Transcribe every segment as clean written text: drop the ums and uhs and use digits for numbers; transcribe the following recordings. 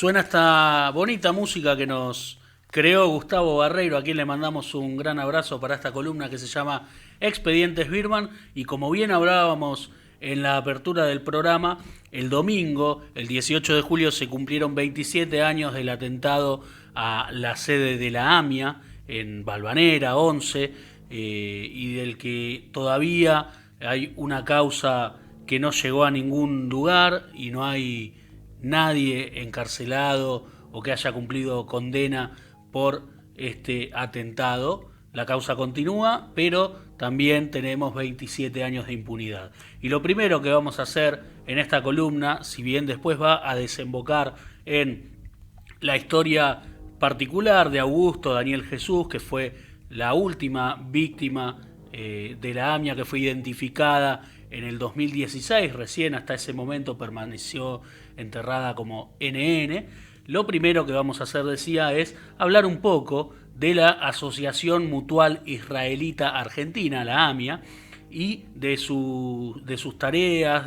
Suena esta bonita música que nos creó Gustavo Barreiro, a quien le mandamos un gran abrazo para esta columna que se llama Expedientes Birman. Y como bien hablábamos en la apertura del programa, el domingo, el 18 de julio, se cumplieron 27 años del atentado a la sede de la AMIA en Valvanera, 11, y del que todavía hay una causa que no llegó a ningún lugar y no hay nadie encarcelado o que haya cumplido condena por este atentado. La causa continúa, pero también tenemos 27 años de impunidad. Y lo primero que vamos a hacer en esta columna, si bien después va a desembocar en la historia particular de Augusto Daniel Jesús, que fue la última víctima de la AMIA, que fue identificada en el 2016, recién hasta ese momento permaneció enterrada como NN. Lo primero que vamos a hacer, decía, es hablar un poco de la Asociación Mutual Israelita Argentina, la AMIA, y de sus tareas,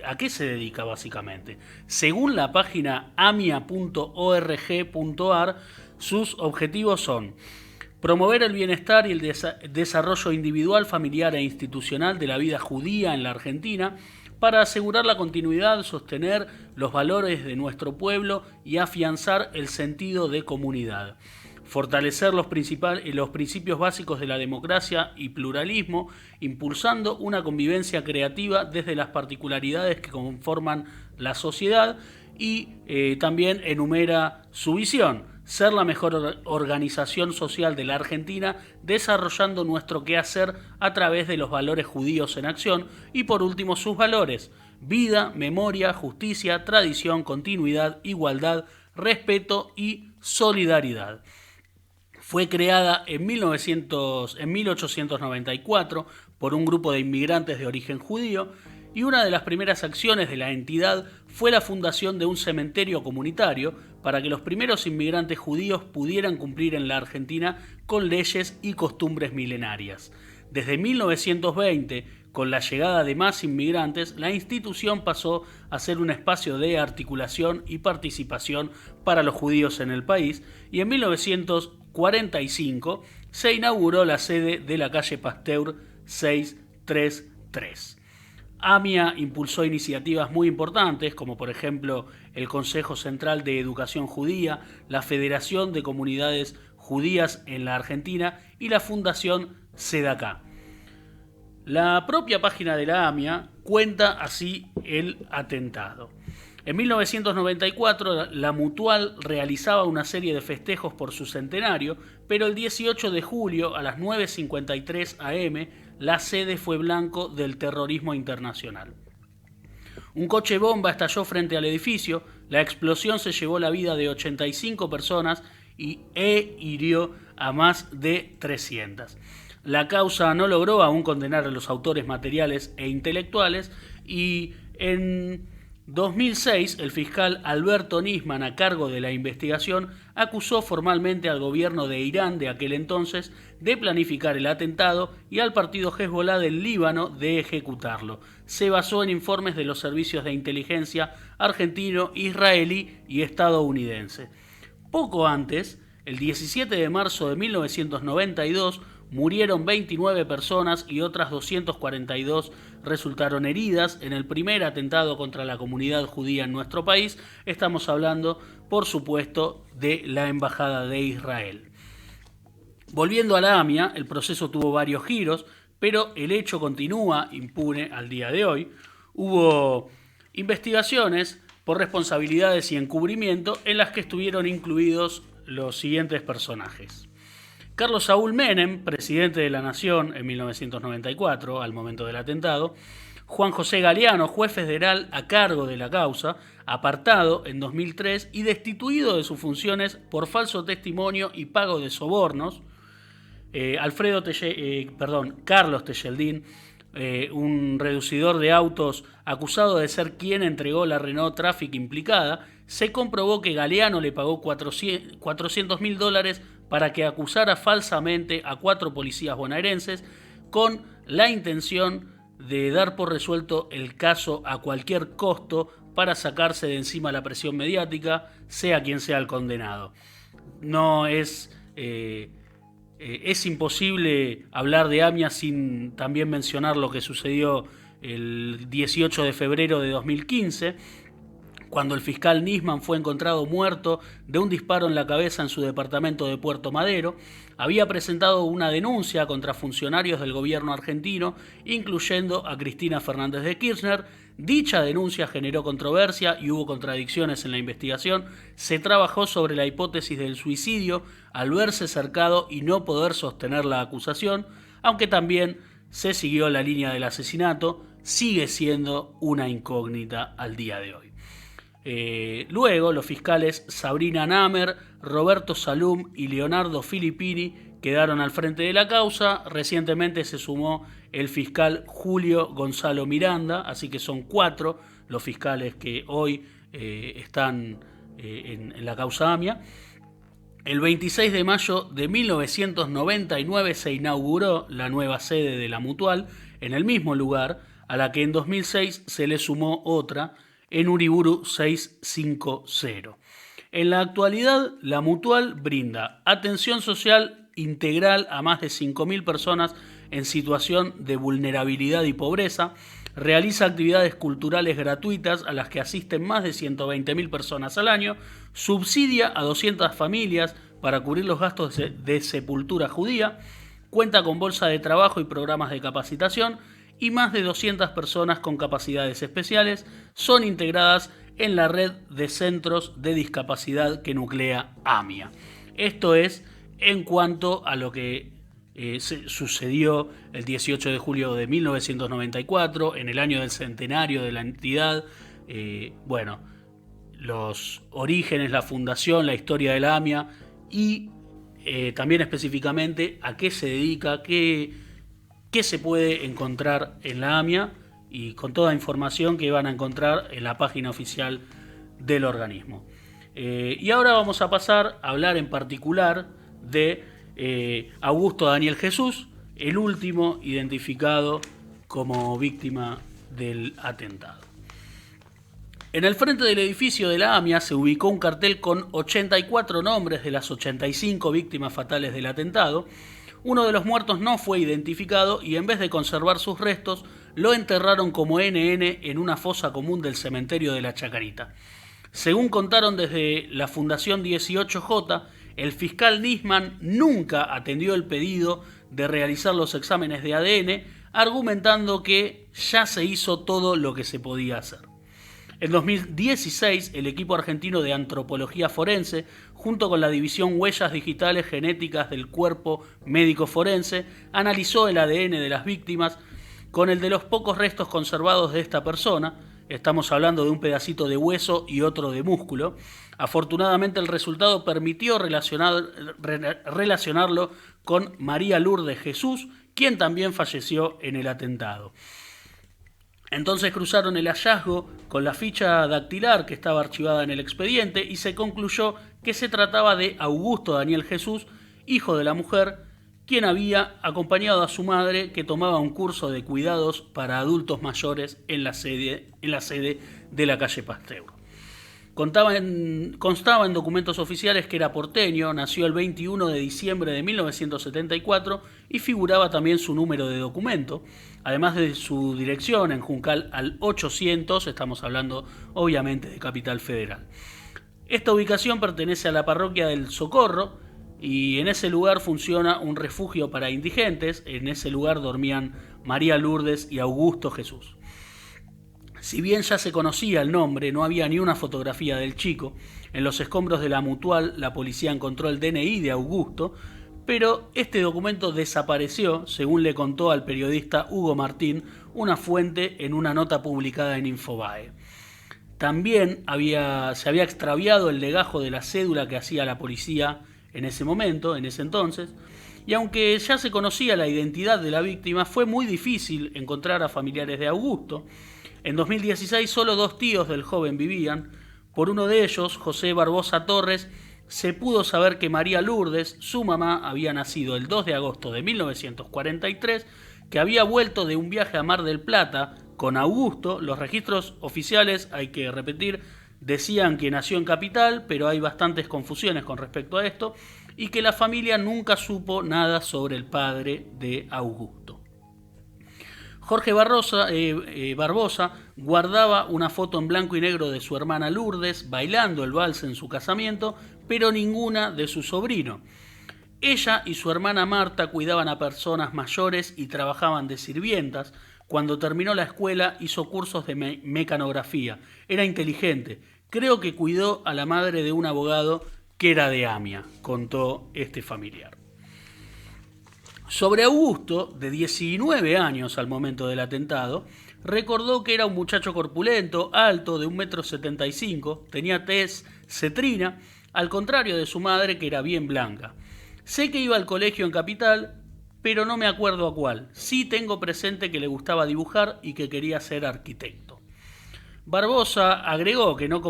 a qué se dedica básicamente. Según la página amia.org.ar, sus objetivos son promover el bienestar y el desarrollo individual, familiar e institucional de la vida judía en la Argentina para asegurar la continuidad, sostener los valores de nuestro pueblo y afianzar el sentido de comunidad. Fortalecer los principios básicos de la democracia y pluralismo, impulsando una convivencia creativa desde las particularidades que conforman la sociedad, y también enumera su visión: ser la mejor organización social de la Argentina, desarrollando nuestro quehacer a través de los valores judíos en acción, y por último sus valores: vida, memoria, justicia, tradición, continuidad, igualdad, respeto y solidaridad. Fue creada en 1894 por un grupo de inmigrantes de origen judío, y una de las primeras acciones de la entidad fue la fundación de un cementerio comunitario para que los primeros inmigrantes judíos pudieran cumplir en la Argentina con leyes y costumbres milenarias. Desde 1920, con la llegada de más inmigrantes, la institución pasó a ser un espacio de articulación y participación para los judíos en el país, y en 1945 se inauguró la sede de la calle Pasteur 633. AMIA impulsó iniciativas muy importantes, como por ejemplo el Consejo Central de Educación Judía, la Federación de Comunidades Judías en la Argentina y la Fundación Sedacá. La propia página de la AMIA cuenta así el atentado. En 1994 la Mutual realizaba una serie de festejos por su centenario, pero el 18 de julio a las 9:53 am la sede fue blanco del terrorismo internacional. Un coche bomba estalló frente al edificio, la explosión se llevó la vida de 85 personas e hirió a más de 300. La causa no logró aún condenar a los autores materiales e intelectuales, y en 2006 el fiscal Alberto Nisman, a cargo de la investigación, acusó formalmente al gobierno de Irán de aquel entonces de planificar el atentado y al partido Hezbollah del Líbano de ejecutarlo. Se basó en informes de los servicios de inteligencia argentino, israelí y estadounidense. Poco antes, el 17 de marzo de 1992, murieron 29 personas y otras 242 resultaron heridas en el primer atentado contra la comunidad judía en nuestro país. Estamos hablando, por supuesto, de la Embajada de Israel. Volviendo a la AMIA, el proceso tuvo varios giros, pero el hecho continúa impune al día de hoy. Hubo investigaciones por responsabilidades y encubrimiento en las que estuvieron incluidos los siguientes personajes: Carlos Saúl Menem, presidente de la Nación en 1994, al momento del atentado; Juan José Galeano, juez federal a cargo de la causa, apartado en 2003 y destituido de sus funciones por falso testimonio y pago de sobornos; Carlos Tejeldín, un reducidor de autos acusado de ser quien entregó la Renault Traffic implicada. Se comprobó que Galeano le pagó $400.000 para que acusara falsamente a 4 policías bonaerenses, con la intención de dar por resuelto el caso a cualquier costo para sacarse de encima la presión mediática, sea quien sea el condenado. No es imposible hablar de AMIA sin también mencionar lo que sucedió el 18 de febrero de 2015, cuando el fiscal Nisman fue encontrado muerto de un disparo en la cabeza en su departamento de Puerto Madero. Había presentado una denuncia contra funcionarios del gobierno argentino, incluyendo a Cristina Fernández de Kirchner. Dicha denuncia generó controversia y hubo contradicciones en la investigación. Se trabajó sobre la hipótesis del suicidio al verse cercado y no poder sostener la acusación, aunque también se siguió la línea del asesinato. Sigue siendo una incógnita al día de hoy. Luego, los fiscales Sabrina Namer, Roberto Salum y Leonardo Filippini quedaron al frente de la causa. Recientemente se sumó el fiscal Julio Gonzalo Miranda, así que son 4 los fiscales que hoy están en la causa AMIA. El 26 de mayo de 1999 se inauguró la nueva sede de la Mutual en el mismo lugar, a la que en 2006 se le sumó otra en Uriburu 650. En la actualidad, la Mutual brinda atención social integral a más de 5.000 personas en situación de vulnerabilidad y pobreza, realiza actividades culturales gratuitas a las que asisten más de 120.000 personas al año, subsidia a 200 familias para cubrir los gastos de sepultura judía, cuenta con bolsa de trabajo y programas de capacitación, y más de 200 personas con capacidades especiales son integradas en la red de centros de discapacidad que nuclea AMIA. Esto es en cuanto a lo que sucedió el 18 de julio de 1994, en el año del centenario de la entidad. Los orígenes, la fundación, la historia de la AMIA y también específicamente a qué se dedica, qué se puede encontrar en la AMIA, y con toda información que van a encontrar en la página oficial del organismo. Y ahora vamos a pasar a hablar en particular de Augusto Daniel Jesús, el último identificado como víctima del atentado. En el frente del edificio de la AMIA se ubicó un cartel con 84 nombres de las 85 víctimas fatales del atentado. Uno de los muertos no fue identificado y en vez de conservar sus restos, lo enterraron como NN en una fosa común del cementerio de la Chacarita. Según contaron desde la Fundación 18J, el fiscal Nisman nunca atendió el pedido de realizar los exámenes de ADN, argumentando que ya se hizo todo lo que se podía hacer. En 2016, el equipo argentino de antropología forense, junto con la división Huellas Digitales Genéticas del Cuerpo Médico Forense, analizó el ADN de las víctimas con el de los pocos restos conservados de esta persona. Estamos hablando de un pedacito de hueso y otro de músculo. Afortunadamente, el resultado permitió relacionarlo con María Lourdes Jesús, quien también falleció en el atentado. Entonces cruzaron el hallazgo con la ficha dactilar que estaba archivada en el expediente y se concluyó que se trataba de Augusto Daniel Jesús, hijo de la mujer, quien había acompañado a su madre, que tomaba un curso de cuidados para adultos mayores en la sede de la calle Pasteur. Constaba en documentos oficiales que era porteño, nació el 21 de diciembre de 1974 y figuraba también su número de documento, además de su dirección en Juncal al 800, estamos hablando obviamente de Capital Federal. Esta ubicación pertenece a la parroquia del Socorro y en ese lugar funciona un refugio para indigentes. En ese lugar dormían María Lourdes y Augusto Jesús. Si bien ya se conocía el nombre, no había ni una fotografía del chico. En los escombros de la Mutual, la policía encontró el DNI de Augusto, pero este documento desapareció, según le contó al periodista Hugo Martín, una fuente en una nota publicada en Infobae. También se había extraviado el legajo de la cédula que hacía la policía en ese momento, en ese entonces, y aunque ya se conocía la identidad de la víctima, fue muy difícil encontrar a familiares de Augusto. En 2016 solo 2 tíos del joven vivían. Por uno de ellos, José Barbosa Torres, se pudo saber que María Lourdes, su mamá, había nacido el 2 de agosto de 1943, que había vuelto de un viaje a Mar del Plata con Augusto. Los registros oficiales, hay que repetir, decían que nació en Capital, pero hay bastantes confusiones con respecto a esto, y que la familia nunca supo nada sobre el padre de Augusto. Jorge Barbosa guardaba una foto en blanco y negro de su hermana Lourdes bailando el vals en su casamiento, pero ninguna de su sobrino. Ella y su hermana Marta cuidaban a personas mayores y trabajaban de sirvientas. Cuando terminó la escuela hizo cursos de mecanografía. Era inteligente. Creo que cuidó a la madre de un abogado que era de Amia, contó este familiar. Sobre Augusto, de 19 años al momento del atentado, recordó que era un muchacho corpulento, alto, de 1,75 m, tenía tez cetrina, al contrario de su madre que era bien blanca. Sé que iba al colegio en Capital, pero no me acuerdo a cuál. Sí tengo presente que le gustaba dibujar y que quería ser arquitecto. Barbosa agregó que no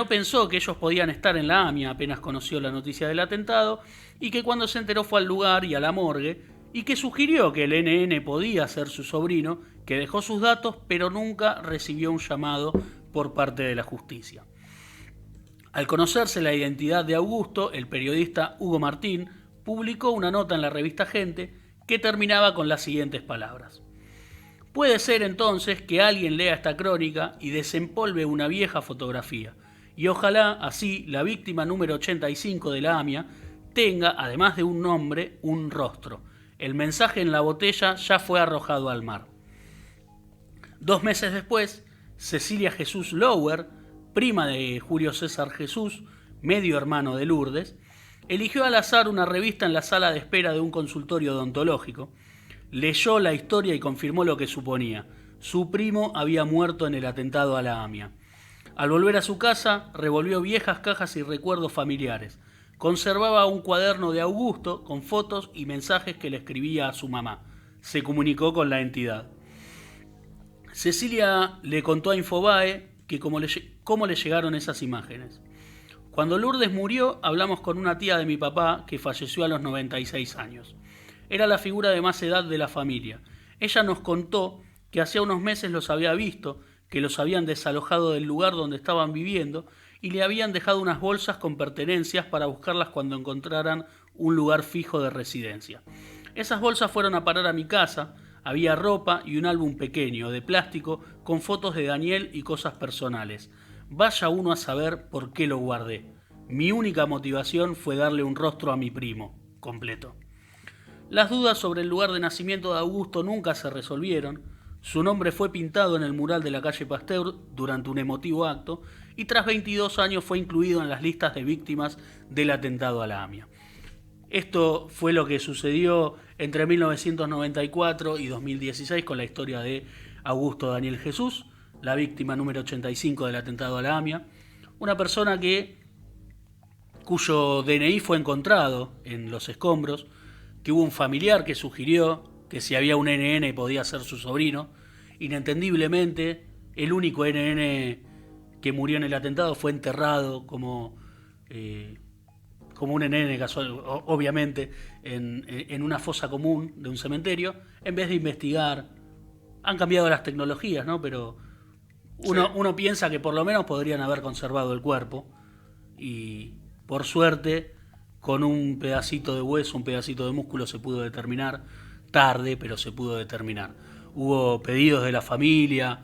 pensó que ellos podían estar en la AMIA apenas conoció la noticia del atentado y que cuando se enteró fue al lugar y a la morgue y que sugirió que el NN podía ser su sobrino, que dejó sus datos pero nunca recibió un llamado por parte de la justicia. Al conocerse la identidad de Augusto, el periodista Hugo Martín publicó una nota en la revista Gente que terminaba con las siguientes palabras. Puede ser entonces que alguien lea esta crónica y desempolve una vieja fotografía, y ojalá así la víctima número 85 de la AMIA tenga, además de un nombre, un rostro. El mensaje en la botella ya fue arrojado al mar. 2 meses después, Cecilia Jesús Lower, prima de Julio César Jesús, medio hermano de Lourdes, eligió al azar una revista en la sala de espera de un consultorio odontológico, leyó la historia y confirmó lo que suponía. Su primo había muerto en el atentado a la AMIA. Al volver a su casa, revolvió viejas cajas y recuerdos familiares. Conservaba un cuaderno de Augusto con fotos y mensajes que le escribía a su mamá. Se comunicó con la entidad. Cecilia le contó a Infobae que cómo le llegaron esas imágenes. Cuando Lourdes murió, hablamos con una tía de mi papá que falleció a los 96 años. Era la figura de más edad de la familia. Ella nos contó que hacía unos meses los había visto, que los habían desalojado del lugar donde estaban viviendo y le habían dejado unas bolsas con pertenencias para buscarlas cuando encontraran un lugar fijo de residencia. Esas bolsas fueron a parar a mi casa, había ropa y un álbum pequeño de plástico con fotos de Daniel y cosas personales. Vaya uno a saber por qué lo guardé. Mi única motivación fue darle un rostro a mi primo, completo. Las dudas sobre el lugar de nacimiento de Augusto nunca se resolvieron. Su nombre fue pintado en el mural de la calle Pasteur durante un emotivo acto y tras 22 años fue incluido en las listas de víctimas del atentado a la AMIA. Esto fue lo que sucedió entre 1994 y 2016 con la historia de Augusto Daniel Jesús, la víctima número 85 del atentado a la AMIA, una persona cuyo DNI fue encontrado en los escombros, que hubo un familiar que sugirió que si había un NN podía ser su sobrino. Inentendiblemente, el único NN que murió en el atentado fue enterrado como un NN casual, obviamente, en una fosa común de un cementerio, en vez de investigar. Han cambiado las tecnologías, ¿no? Pero uno piensa que por lo menos podrían haber conservado el cuerpo y, por suerte, con un pedacito de hueso, un pedacito de músculo se pudo determinar, tarde, pero se pudo determinar. Hubo pedidos de la familia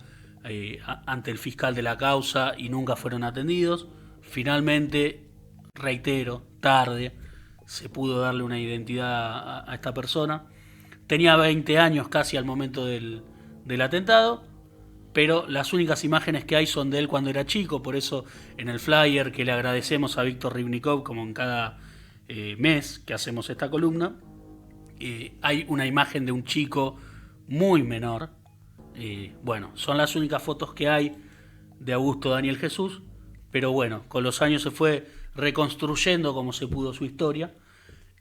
ante el fiscal de la causa y nunca fueron atendidos. Finalmente, reitero, tarde, se pudo darle una identidad a esta persona. Tenía 20 años casi al momento del atentado, pero las únicas imágenes que hay son de él cuando era chico, por eso en el flyer que le agradecemos a Víctor Ribnikov, como en cada mes que hacemos esta columna, hay una imagen de un chico muy menor. Bueno, son las únicas fotos que hay de Augusto Daniel Jesús, pero bueno, con los años se fue reconstruyendo como se pudo su historia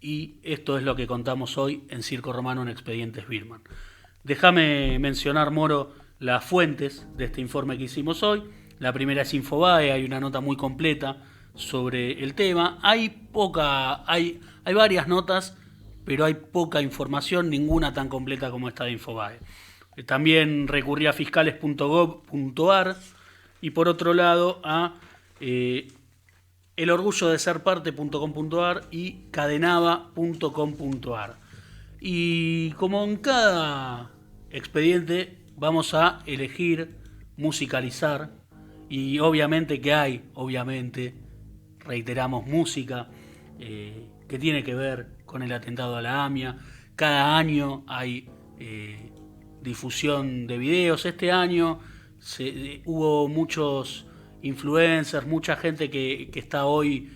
y esto es lo que contamos hoy en Circo Romano en Expedientes Birman. Déjame mencionar, Moro, las fuentes de este informe que hicimos hoy. La primera es Infobae, hay una nota muy completa sobre el tema. Hay varias notas pero hay poca información, ninguna tan completa como esta de Infobae. También recurrí a fiscales.gov.ar y por otro lado a elorgullodeserparte.com.ar y cadenava.com.ar. Y como en cada expediente vamos a elegir, musicalizar, y obviamente que hay, reiteramos, música que tiene que ver con el atentado a la AMIA. Cada año hay difusión de videos. Este año hubo muchos influencers, mucha gente que está hoy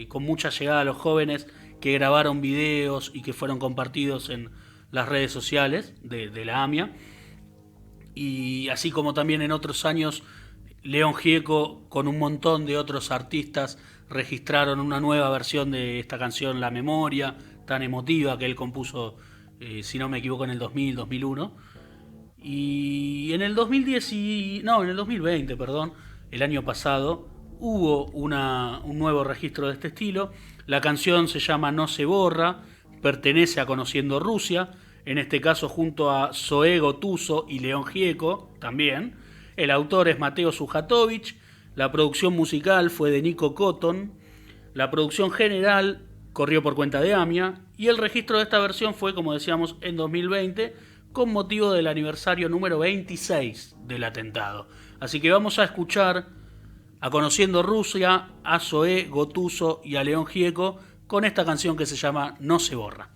con mucha llegada a los jóvenes, que grabaron videos y que fueron compartidos en las redes sociales de la AMIA. Y así como también en otros años, León Gieco con un montón de otros artistas registraron una nueva versión de esta canción La Memoria, tan emotiva, que él compuso, si no me equivoco, en el 2000-2001. Y en el 2020, el año pasado, hubo un nuevo registro de este estilo. La canción se llama No se borra, pertenece a Conociendo Rusia, en este caso junto a Zoé Gotuso y León Gieco también. El autor es Mateo Sujatovich, la producción musical fue de Nico Cotton, la producción general corrió por cuenta de AMIA y el registro de esta versión fue, como decíamos, en 2020, con motivo del aniversario número 26 del atentado. Así que vamos a escuchar a Conociendo Rusia, a Zoé Gotuso y a León Gieco con esta canción que se llama No se borra.